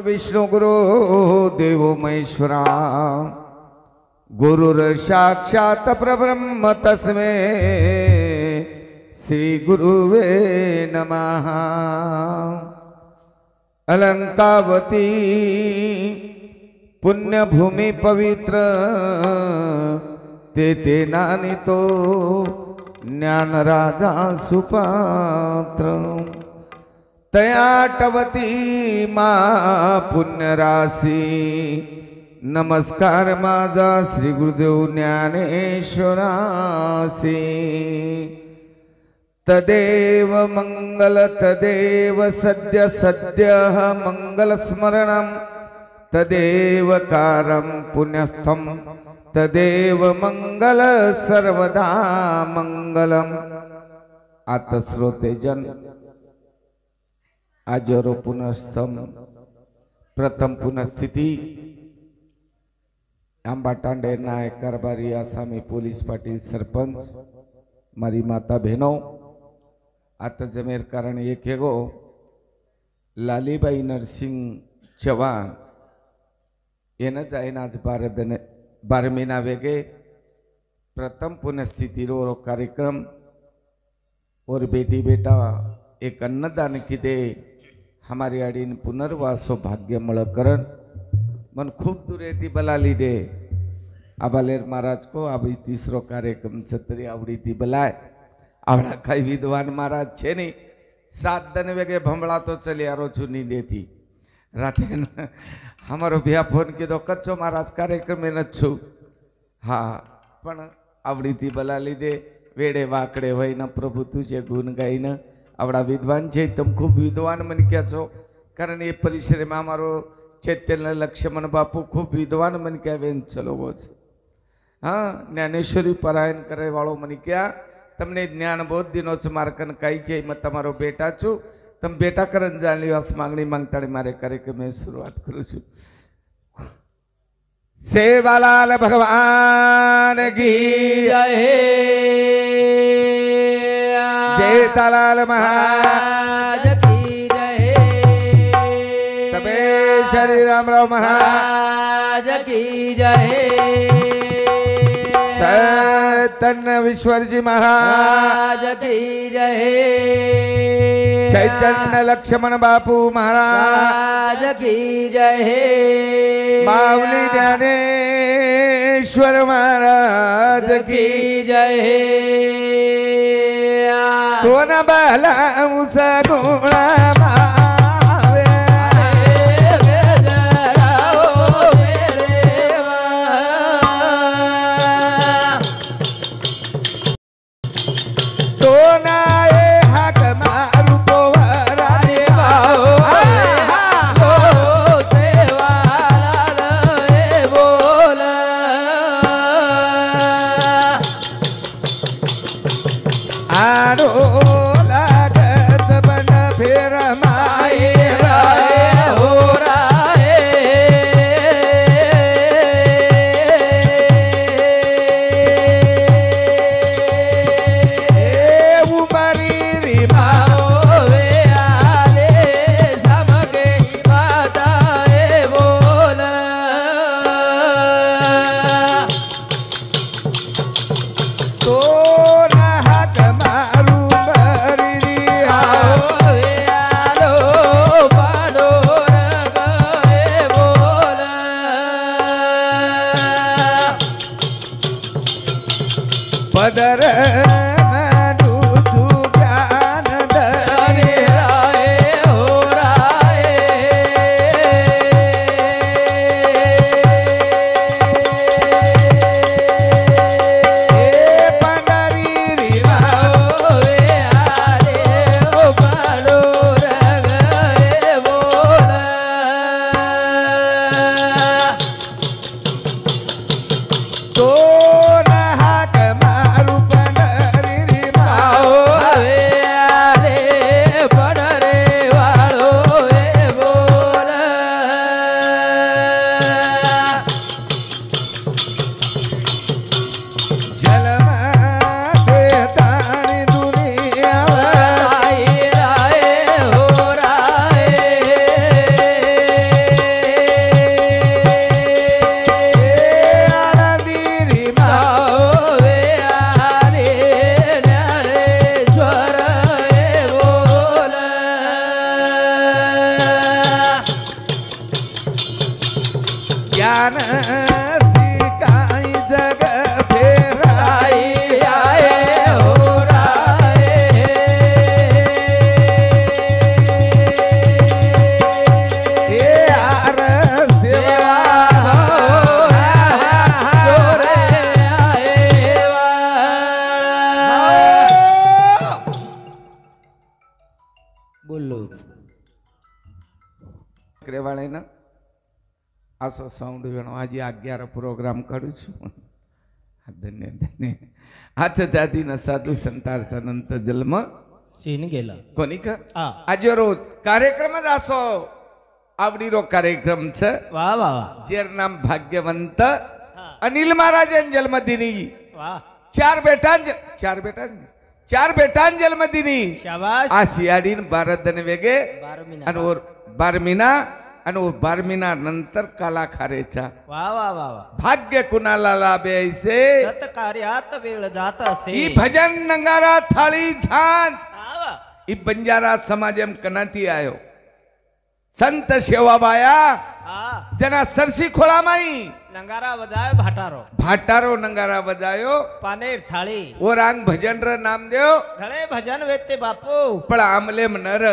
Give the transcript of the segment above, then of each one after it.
विष्णु गुरु देवो महेश्वरा गुरुर साक्षात् परब्रह्म तस्मै श्री गुरुवे नमः। अलंकावती पुण्य भूमि पवित्र ते नानितो ज्ञान राजा सुपात्र तयाटवती मा पुण्य राशी नमस्कार माझा श्री गुरुदेव ज्ञानेश्वरासी। तदेव मंगल तदेव सद्य सद्य मंगल स्मरणं तदेव कारं पुण्यस्थं तदेव मंगल सर्वदा मंगलम। आता श्रोतेजन आजरो पुनस्तम प्रथम पुनस्थिति आंबाटांडे नायक कारभारी आसामी पोलीस पाटील सरपंच मारी माता बहनों आता जमेर कारण एक हेगो लालीबाई नरसिंह चव्हाण येन जायन आज 12 महीना वेगे प्रथम पुनस्थिति रो कार्यक्रम और बेटी बेटा एक अन्नदान किदे हमारी आड़ीन पुनर्वासो भाग्य मळकरण मन खूब दूर येती बलाली दे आबालेर महाराज को अभी तीसरो कार्यक्रम छतरी आवड़ी थी बलाय आवड़ा कई विद्वान महाराज छे नहीं 7 दिन वेगे भंबड़ा तो चली आरो चुनी देती राते हमारो भैया फोन कीधो कच्चो महाराज कार्यक्रम में नछु हाँ पण आवड़ी थी बलाली दे वेड़े वाकड़े होई न प्रभु तुझे गुण गाई न आवड़ा विद्वान छे तुम खूब विद्वान मन क्या छो कारण ये परिसर में हमारो चैतन्य लक्ष्मण बापू खूब विद्वान मन क्या वेन चलो वो हाँ ज्ञानेश्वरी पारायण करे वालों मन क्या तमने ज्ञान बहुत दिनों से मार्कन कई जे मैं तमारो बेटा छू तम बेटा करन जान लियो अस मांगनी मांगताड़ी मारे कार्यक्रम में शुरुआत करूँ छू। सेवालाल भगवान की जय जेठालाल महाराज की जय तबे श्री रामराव महाराज की जय चैतन्य विश्वर जी महाराज की जय चैतन्य लक्ष्मण बापू महाराज की जय मावली ज्ञानेश्वर महाराज की जय तो न बहला मुसा गुणा तो न हाक मारू पण जान सिकाई जग फेराई आए हो राय ये आर सेवा जोरे आए बोलो वाले ना आसो साउंड वेणो आज 11 प्रोग्राम करू छु धन्य धन्य आच जाती न साधु संतार अनंत जन्म सीन गेला कोणी का आज रोज कार्यक्रम आसो आवडीरो कार्यक्रम छ वाह वाह जेर नाम भाग्यवंत अनिल महाराजन जन्मदिनी वाह चार बेटान जन्मदिनी शाबाश आशियाडीन बारदन वेगे आणि और बारमिना आणि बारमिना नंतर कला खारेचा वाह वाह वाह भाग्य कुणाला लाभे ऐसे सत कार्यात वेळ जात असे ई भजन नंगारा थाळी झांज ई बंजारा समाजम कनाती आयो संत सेवाबाया जना सरसी खोळामाई नंगारा बजायो भाटारो नंगारा बजायो पानेर थाळी ओ रांग भजन र नामदेव घणे भजन वेते बापू पण आमले नर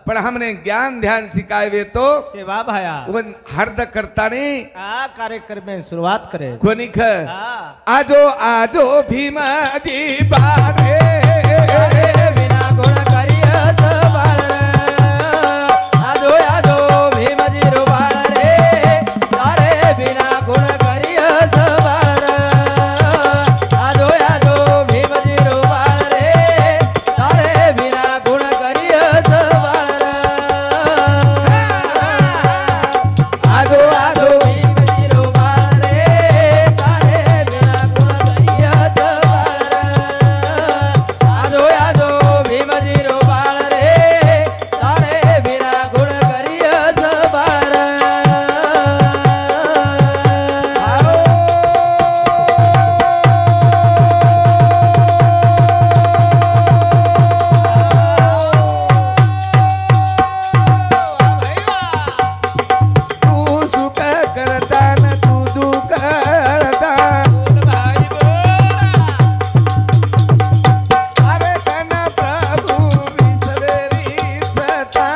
पण हमने ज्ञान ध्यान सिखावे तो सेवा भाया वन हर्द करताने कार्यक्रम में शुरुआत करे कोणी ख आजो आजो भीमाजी बारे बिना गुण करिय सवार आजो आजो भीमजी रो बारे तारे बिना गुण करिय सवार आजो आजो भीमजी रो बारे तारे बिना गुण करिय सवार आजो आजो भीमजी रो बारे तारे बिना गुण करिय सवार आजो आजो भीमजी रो बारे तारे बिना गुण करिय सवार तू सुख करता न तू दुख करता अरे तन प्रभु विसरेरी सता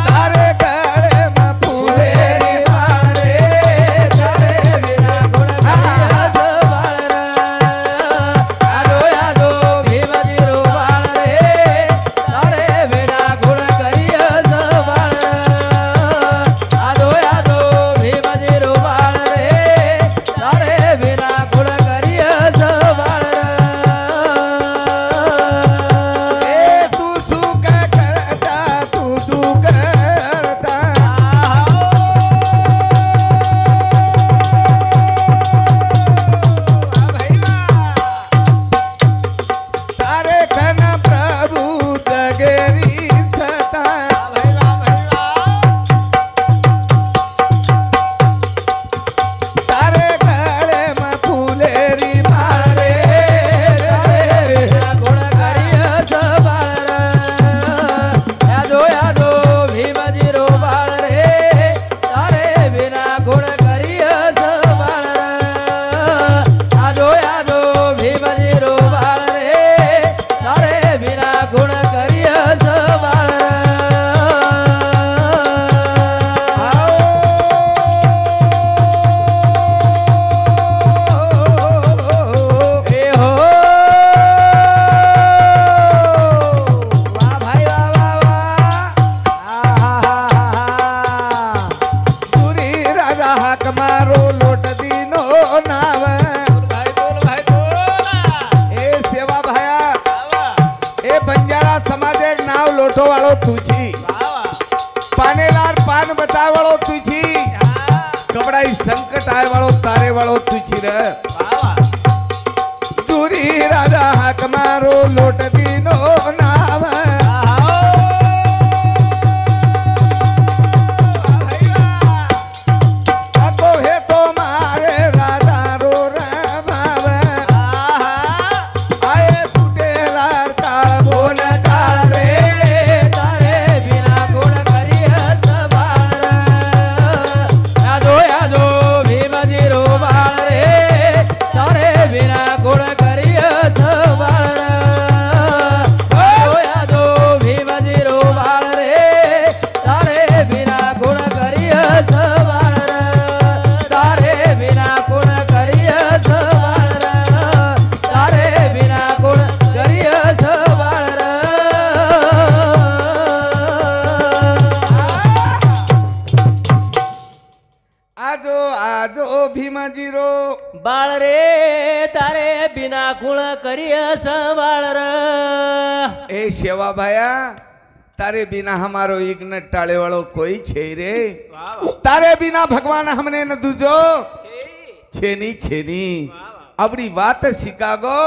तारे गळे म फुलेरी मारे तारे बिना गुण करिय सवार आजो आजो भीमजी रो बारे तारे बिना गुण करिय सवार आजो आजो भीमजी रो बारे तारे बिना गुण करिय सवार ए तू सुख करता तू दुख करता तारे कन प्रभु जगेरी सता तारे गळे म फुलेरी मारे गुण करिय सवार आजो आजो भीमजी रो बारे तारे बिना गुण करिय सवार आजो आजो भीमजी रो बारे तारे बिना गुण करिय सवार ए हो वाह भाई वाह वाह वाह तुरी राजा हाक मारो लोट दीनो नाव बोल ए सेवा भाया ए बंजारा समाजेर नाव लोटो वाळो तुझी पानेलार पान बचाव वाळो तुझी कबडाई संकट आय वाळो तारे वाळो तुझी र तुरी राजा हाक मारो लोट दीनो नाव अको हे तो मारे राजा रो रमाव आये फुटेलार टाळ बोल टाळे तारे बिना गुण करिय सवार आजो ભીમજીરો બાળ રે તારે બિના ગુણ કરીએ સંભાળ રે એ સેવા ભાયા તારે बिना हमारो यज्ञ टाळे वालो कोई छे रे तारे बिना भगवान हमने न दूजो छेनी छेनी अपनी बात सिखागो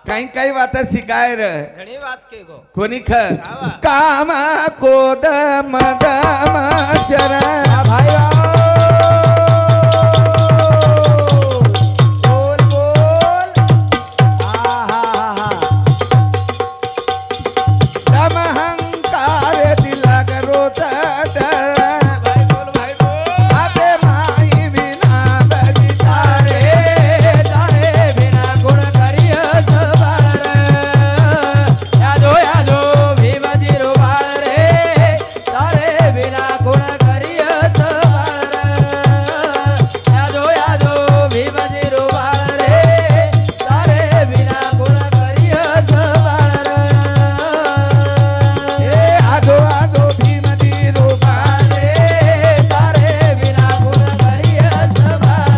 कहीं कहीं बात सिखाए रे घणी बात के गो कोनी ख काम कोद मद मचर भाई बोल बोल समहंकार दिला करो तड भाई बोल आते माई बिना बजी तारे तारे बिना गुण करिए संभाळ रे यादो भीमजीरो बाळ रे तारे बिना गुण करिए संभाळ रे यादो भीमजीरो बाळ रे तारे बिना गुण करिए संभाळ रे ए आजो आजो भीमजीरो तारे तारे बिना गुण करिए संभाळ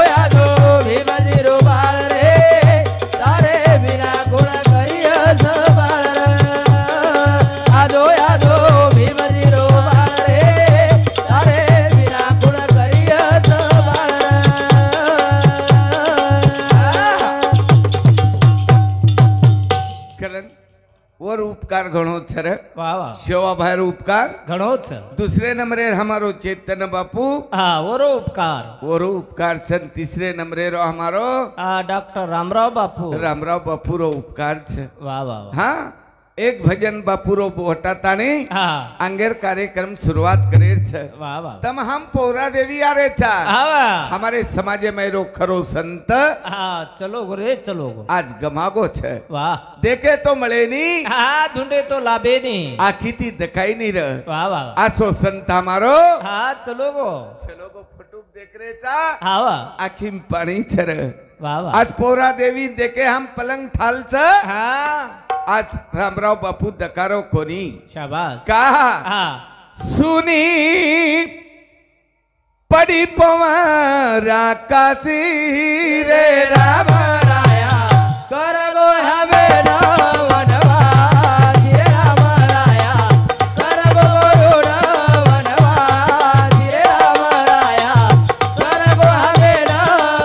यादो भीमजीरो बाळ रे तारे बिना गुण करिए संभाळ यादो भीमजीरो बाळ रे तारे बिना गुण करिए संभाळ करण और उपकार घणो छर वाह वाह सेवा भाई उपकार घणो छ दूसरे नंबरे हमारो चैतन्य बापू हाँ ओरो उपकार और उपकार छन तीसरे नंबरे रो हमारो डॉक्टर रामराव बापू रामराव बापू रो उपकार छ वाह वाह वाह हाँ एक भजन बापू रो बोटा तानी हाँ अंगेर कार्यक्रम शुरुआत करे छ वाह वाह तम हम पौरा देवी आ रे छा हाँ वाह हमारे समाज में रो खरो संत हाँ चलो गो रे चलो गो आज गमागो छ वाह देखे तो मळे नी हाँ ढूंढे तो लाभे नहीं आखी थी दिखाई नहीं रह वाह वाह आसो संत हमारो हाँ चलो गो चलो गो फटूक देख रे चा हाँ वाह आखी में पानी छर वाह वाह आज पौरा देवी देखे हम पलंग ठाल छ हाँ आज रामराव बापू दकारो कोनी शाबाश कहा हाँ सुनी पड़ी पवारा काशी रे राम राया कर गो हवे ना वनवास रे राम राया कर गो गुरु ना वनवास रे राम राया कर गो हवे ना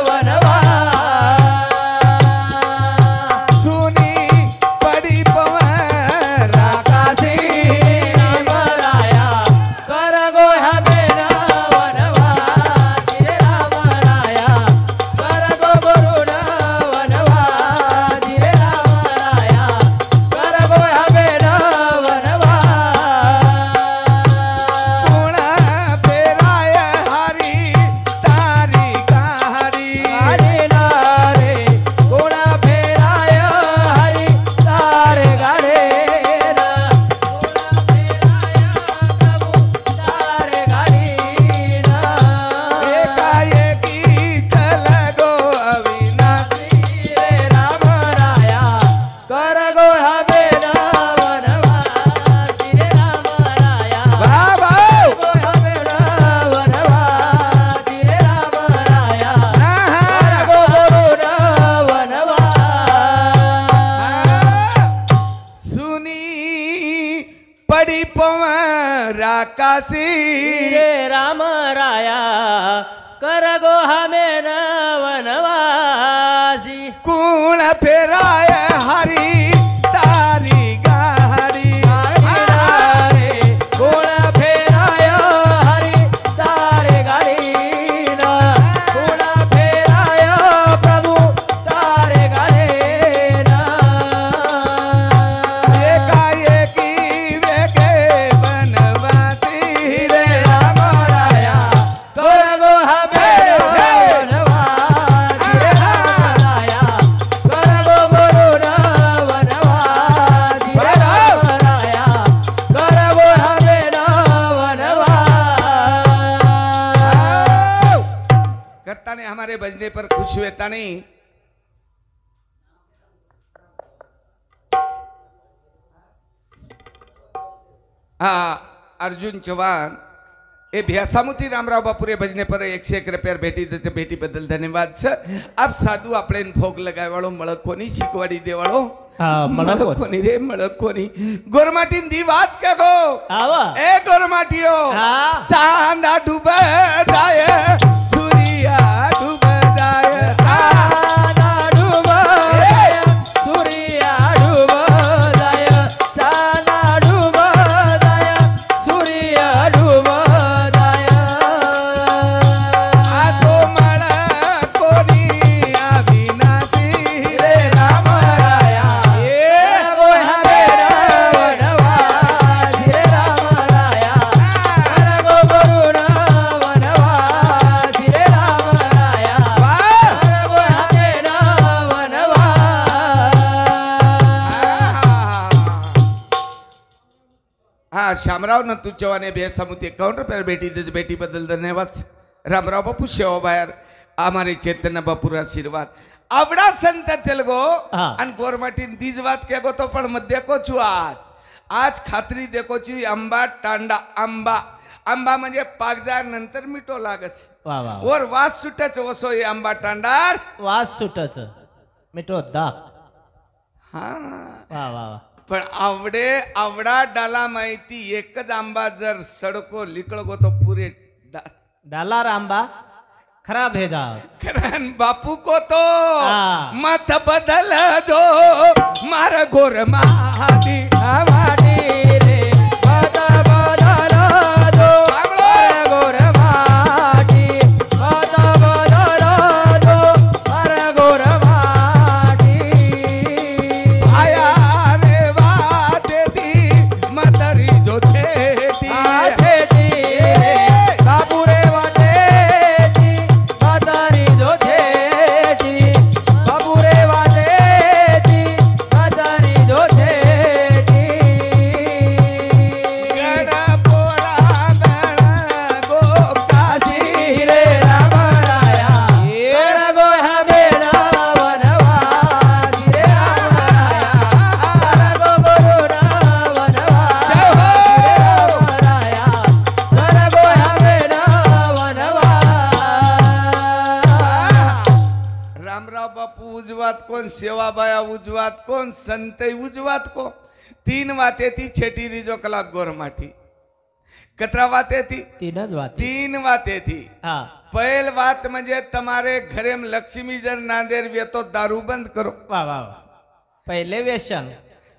वनवास सुनी पड़ी पवारा काशी राम राया कर गो हवे ना वनवास रे राम राया कर गो गुरु ना वनवास रे राम राया कर गो हवे ना वनवास गुणा पेराय हरी तारी गारी गाडी नारे गुणा फेराय हरी तारे गाडे ना गुणा फेराय प्रभु तारे गाडी ना एकाएकी चल गो अविनाशी रे राम राया कर गो हवे ना वनवास रे राम राया बाबा गो हवे ना वनवास रे राम राया गो गुरु ना वनवास सुनी पड़ी पवारा काशी रे राम राया कर गो हमें न वनवासी कुण फेराय हरी तारी गारी रे गुण फेराय हरी तारे गाडी ना गुण फेराय प्रभु तारे गाडे ना एकाएकी वेगे बनवासी रे राम राया कर गो हमें न वनवास रे राम राया कर गो गुरु न वनवास रे राम राया कर गो हमें न वनवास करता ने हमारे बजने पर खुश हुए तानी अर्जुन चौहान ए भ्यासामुती रामराव बापुरे भजने पर 101 रुपया भेटी देते भेटी बदल धन्यवाद छ अब साधु આપણે ભોગ લગાવવાળો મળકોની શીખવાડી દેવાળો હા મળકો મળકોની રે મળકોની ગોરમાટી દી વાત કેગો આવા એ ગોરમાટીઓ હા ચાંદા ડૂબે જાય સૂર્યા ડૂબે જાય ચાંદા ડૂબે જાય, સૂર્ય ડૂબે જાય, ચાંદા ડૂબે જાય, સૂર્ય ડૂબે જાય. આ તો મળકોની અવિનાશી રે રામ રાયા ગોહા બેના વનવાસ રે રામ રાયા. કરગો ગરુડ વનવાસ રે રામ રાયા. વાહ ગોહા બેના વનવાસ. હા શામરાવ નતું ચવાને બે સમુદ્ર કાઉન્ટર પર બેઠી દે બેટી બદલ ધન્યવાદ રામરાવ બાપુ સેવા બાયર અમારે ચેતન બાપુર આશીર્વાદ આવડા સંત ચલગો હા. અને ગોરમાટી દીજ વાત કેગો તો પણ મત દેખો છું आज खात्री देखो छी आंबा टांडा आंबा आंबा म्हणजे पागजार नंतर मिठो लागच वा वा और वास सुटच ओसो हे आंबा टांडार वास सुटच मिठो दाख हा वा वा वा पण आवडे आवडा डाला माहिती एकच आंबा जर सडको लिकळगो तो पुरे डाला रांबा खराब है जा करन बापू को तो हाँ। मत बदल दो मार गोर मादी माटी रे मत बदल दो बाबलो गोर माटी मत बदल दो हर गोर माटी. आया रे वादे दी मदरी जो थेती आ छेटी रे बापू रे वाटेची म्हातारी जो छेटी बापू रे वाटेची म्हातारी जो छेटी. गण पोरा गण गोपदासी रे राम राया कर गोह्या बेना वनवास रे राम राया कर गो गरुडा वनवास जय हो. रे राम राया कर गोह्या बेना वनवास. रामराव बापू उजवात कोण सेवाबाया उजवात कोण संत उजवात को तीन वाते ती छेटी रिजो कलाक गोरमाठी कतरा वाते थी तीनच वाती तीन वाते थी हा पहिल वात म्हणजे तुम्हारे घरे में लक्ष्मी जर नांदेर वे तो दारू बंद करो वा वा वा पहिले व्यसन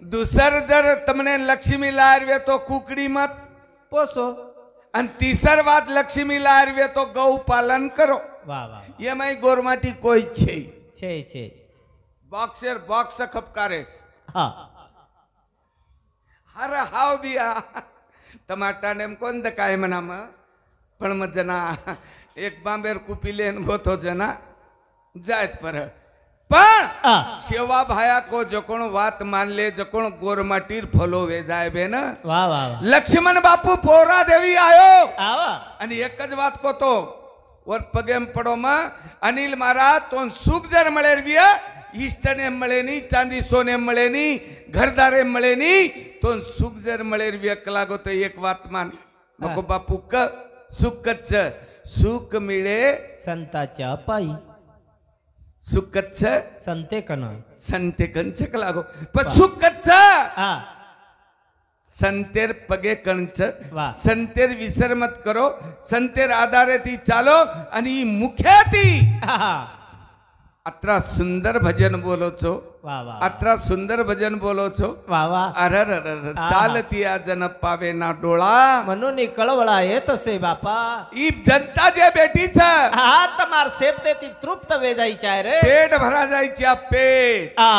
दूसर जर तुमने लक्ष्मी लार वे तो कुकड़ी मत पोसो और तीसर बात लक्ष्मी लार वे तो गौ पालन करो वा वा ये मैं गोरमाटी कोई छे छे बॉक्सर बॉक्स खपकारे हा हर हाव बी टमाटा ने कोण दकाय म्हणा मग पण मग जना एक बांबेर कुपी लेन गोतो जना जायत पर पण हा सेवा भाया को जकोण वात मान ले जकोण गोरमाटीर फलो वे जाय बे ना वा वा वा लक्ष्मण बापू पोरा देवी आयो आवा आणि एकच वात को तो वर पगेम पडो मग अनिल महाराज तो सुख जर मळेरविय इष्टने मळे नी चांदी सोने मळे नी घरदारे मळे नी तो सुख जर मळेरविय कलागो तो एक वात मान नको बापू क सुखच सुख मिळे संताच्या पायी सुखच संते कन संते कंच कलागो पण सुखच हा संतेर पगे कंच वाह. संतेर विसर मत करो संतेर आधारे ती चालो आणि मुख्य ती हा हा अत्रा सुंदर भजन बोलो छो वा वा अत्रा सुंदर भजन बोलो छो वा वा अरर आहा. चालती आ जन पावे ना डोळा म्हणून कळवळा येत असे बापा ई जनता जे बेटी छ हा तमार सेब देती तृप्त वेजायची आहे रे पेट भरा जायची पेट आ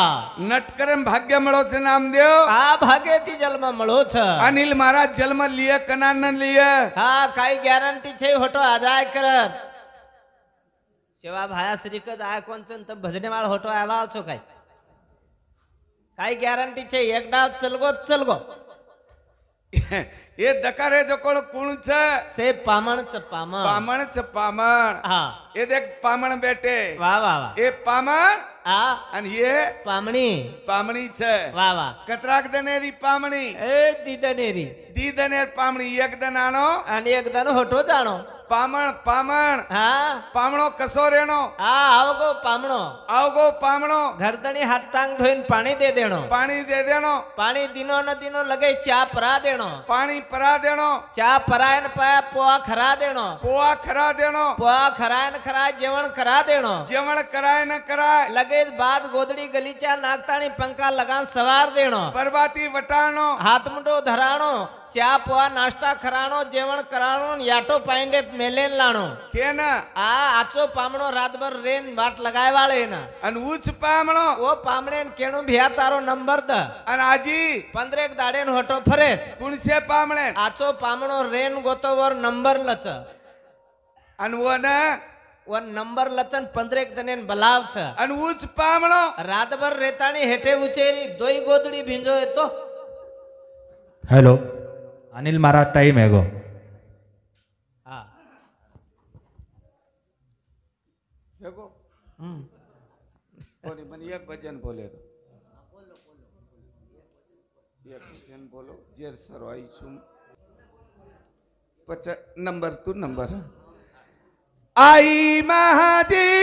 नटकरम भाग्य मळोच नामदेव हा भागे ती जन्म मळो छ अनिल महाराज जन्म लिय कनान लिय हा काही गॅरंटी छे होतो आजाय करत सेवा भाया श्रीकच आय कोणचं तर भजने माळ होतो आवाळ छो काही गॅरंटी छे एक डाव चलगो ये दकारे जो कोण कुणच से पामणच पामण पामणच पामण हा ये देख पामण बेटे वा वा वा ए पामण આ અને એ પામણી પામણી છે વાહ વાહ કતરાક દનેરી પામણી એ દીદનેરી દી દનેર પામણી એક દનાનો અને એક દાનો હોઠો જાણો પામણ પામણ હા પામણો કસો રેણો આ આવગો પામણો આવગો પામણો ઘરદણી હાથ ટાંગ ધોઈને પાણી દે દેણો પાણી દે દેણો પાણી દિનો ન દિનો લગે ચા પરા દેણો પાણી પરા દેણો ચા પરાય ને પાયા પોવા ખરા દેણો પોવા ખરા દેણો પોવા ખરાય ને ખરાય જેવણ કરા દેણો જેવણ કરાય ન કરાય લગે બાદ ગોદડી ગલીચા નાગતાણી પંખા લગાન સવાર દેણો પરબાતી વટાણો હાથ મુંડો ધરાણો ચા પોવા નાસ્તા ખરાણો જેવણ કરાણો ને યાટો પાઈંડે મેલેન લાણો કે ના આ આચો પામણો રાતભર રેન વાટ લગાય વાળે ના અને ઉચ્ચ પામણો ઓ પામણે ને કેણું ભિયા તારો નંબર દ અને આજી 15 દાડે નો હટો ફરેસ પુણસે પામણે આચો પામણો રેન ગોતો વર નંબર લચ અને વને वर नंबर लचन 15 दने बलाव छ અને ઉચ્ચ પામણો रातभर रेताणी हेठे उचेरी दोई गोदड़ी भिंजो तो हेलो अनिल महाराज टाइम है गो हाँ देखो कोनी मन एक भजन बोले तो एक भजन बोलो जेर सरवाई छुम पच नंबर तू नंबर आई महादेव